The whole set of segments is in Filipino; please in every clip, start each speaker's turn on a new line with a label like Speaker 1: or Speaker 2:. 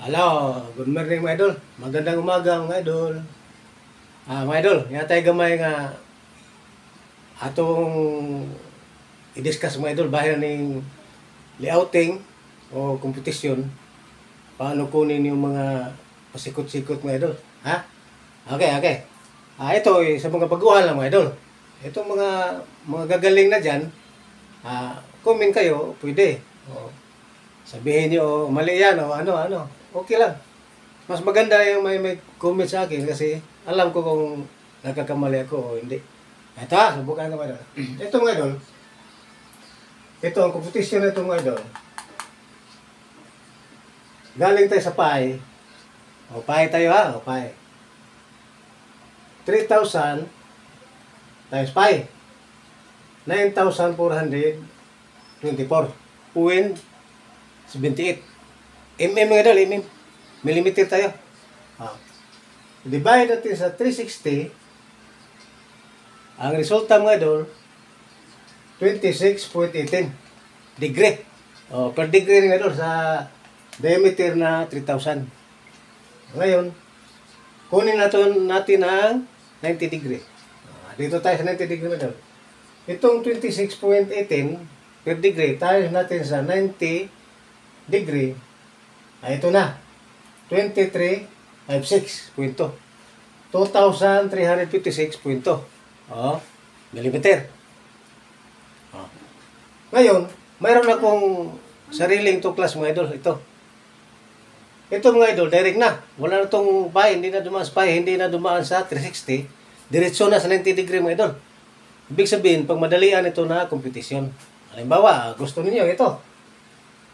Speaker 1: Hello, good morning mga idol. Magandang umaga mga idol. Mga idol, yatay gamay nga atong i-discuss mga idol bahin ning layouting o kompetisyon. Paano kunin yung mga pasikot-sikot mga idol. Ha? Okay. Ito sa mga baguhan lang mga idol. Itong mga gagaling na dyan, comment kayo, pwede. Sabihin niyo, mali yan o ano. Okay lang. Mas maganda yung may comment sa akin kasi alam ko kung nagkakamali ako o hindi. Ito subukan naman. Ito mga idol. Ito ang competition na ito mga idol. Galing tayo sa PAI. O PAI tayo ha. O PAI. 3,000 times PAI. 9,424.78. mga idol, millimeter tayo. Divide natin sa 360. Ang resulta mga idol, 26.18 degree. Per degree mga idol sa diameter na 3,000. Ngayon, kunin natin ang 90 degree. Dito tayo sa 90 degree mga idol. Itong 26.18 per degree, tayo natin sa 90 degree. Ito na. 2356.2. 2,356.2. Millimeter. Ngayon, mayroon akong sariling tuklas mga idol. Ito mga idol, direct na. Wala na itong PAI, hindi na dumaan sa PAI, hindi na dumaan sa 360. Diretso na sa 90 degree mga idol. Ibig sabihin, pag madalian ito na kompetisyon. Halimbawa, gusto niyo ito.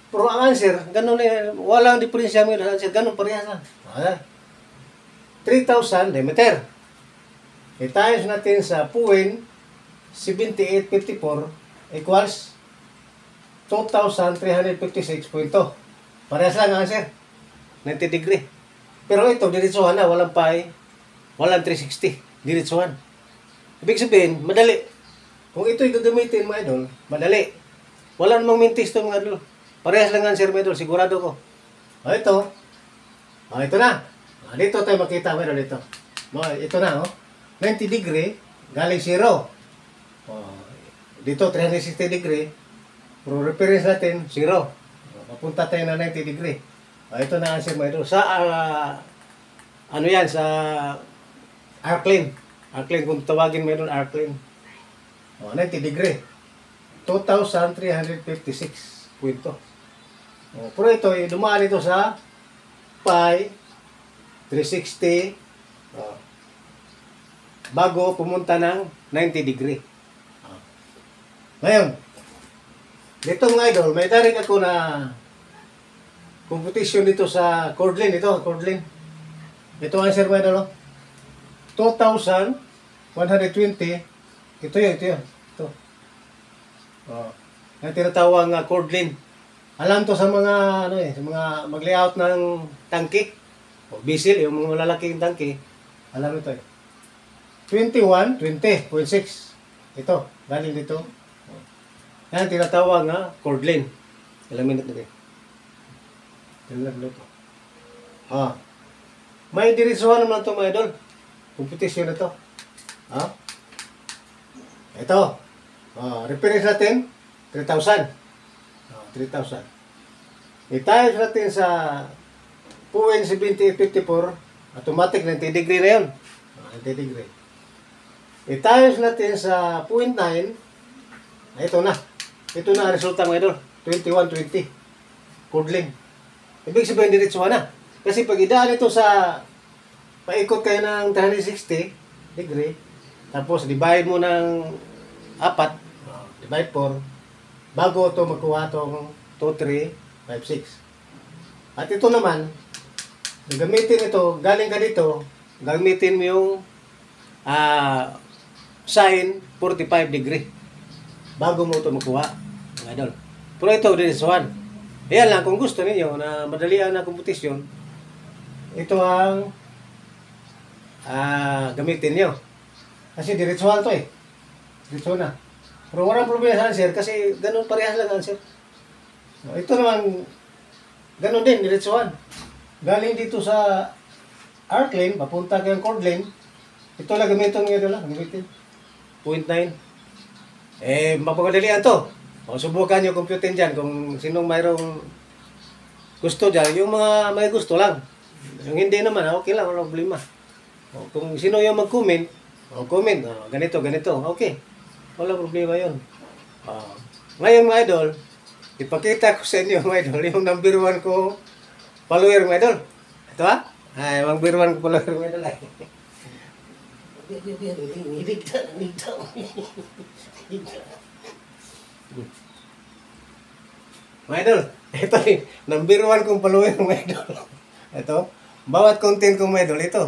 Speaker 1: Pero ang answer, ganun eh, walang diferensya mo yung answer, ganun parehas lang. 3,000 diameter. I-times natin sa 0.7854 equals 2,356.2. Parehas lang ang answer. 90 degree. Pero ito, diretsuhan na, walang PAI, walang 360. Diretsuhan. Ibig sabihin, madali. Kung ito'y gagamitin mga idol, madali. Wala namang mintis ito mga idol. Parehas lang ang answer mga idol, sigurado ko. Ito. Ito na. Dito tayo makita mga idol dito. Ito na 90 degree, galing 0. Dito 360 degree. Pero reference natin 0. Papunta tayo na 90 degree. Ito na ang answer mga idol. Sa ano yan, sa Arclin. Arclin, kung tawagin mo yun, Arclin. 90 degree. 2,356.2. Pero ito, dumaan ito sa PAI 360 bago pumunta ng 90 degree. Ngayon, dito mga idol, may daring ako na competition dito sa Cordlin. Ito ang answer mga idol. 2,120. Ito yun. Ito. Yung tinatawag nga Cordlin. Alam to sa mga sa mga mag-layout ng tangke o bisil, yung mga malalaking tangke. Alam ito 2120.6. Ito, galing dito. Yan tinatawag nga Cordlin. Ilang minute na din. May diretsuhan naman ito mga idol. Competition na ito. Ito. Reference natin 3,000. 3,000. I-times natin sa 0.7854, automatic 90 degree na yun. 90 degree. I-times natin sa 0.9, ito na. Ito na ang resulta mga idol. 2120. Cordlin. Ibig sabihin diretsuhan na. Kasi pag idaan ito sa paikot kayo ng 360 degree, tapos divide mo ng 4, divide 4, bago ito magkuha itong 2,356. At ito naman, gamitin ito, galing ka dito, gamitin mo yung sine 45 degree. Bago mo ito magkuha. Mga idol. Pero ito, diretsuhan. Ayan lang, kung gusto ninyo na madalian na kompetisyon, ito ang gamitin nyo. Kasi diretsuhan ito diretsuhan na. Pero walang problema sa answer kasi ganun parehas lang answer. Ito naman, ganun din, diretsuhan. galing dito sa arc lane, papunta kayong chord lane, ito lang gamitin mga idol, gamitin. 0.9. Mapapadalian to. O, subukan nyo computin dyan kung sinong mayroong gusto dyan. Yung mga may gusto lang. Yung hindi naman, okay lang, walang problema. O, kung sino yung mag-comment, comment, ganito, ganito, okay. Walang problema yun. Ngayon mga idol, ipakita ko sa inyo mga idol, yung number 1 ko follower mga idol. Ito ha? Ay, number 1 ko follower mga idol. Mga idol, ito yung number 1 kong follower mga idol. Ito, bawat content kong mga idol, ito.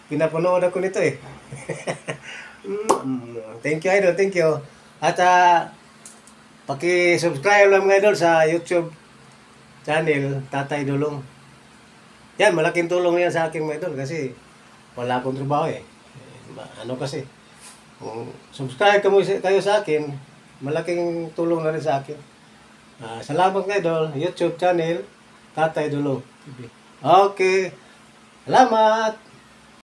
Speaker 1: Pinapanood ako nito eh. Thank you idol, thank you. At paki-subscribe lang mga idol sa YouTube channel Tatay Dulong. Yan, malaking tulong yan sa akin mga idol kasi wala akong trabaho eh. Ano kasi, kung subscribe kayo sa akin, malaking tulong na rin sa akin. Salamat mga idol, YouTube channel Tatay Dulong. Okay, salamat!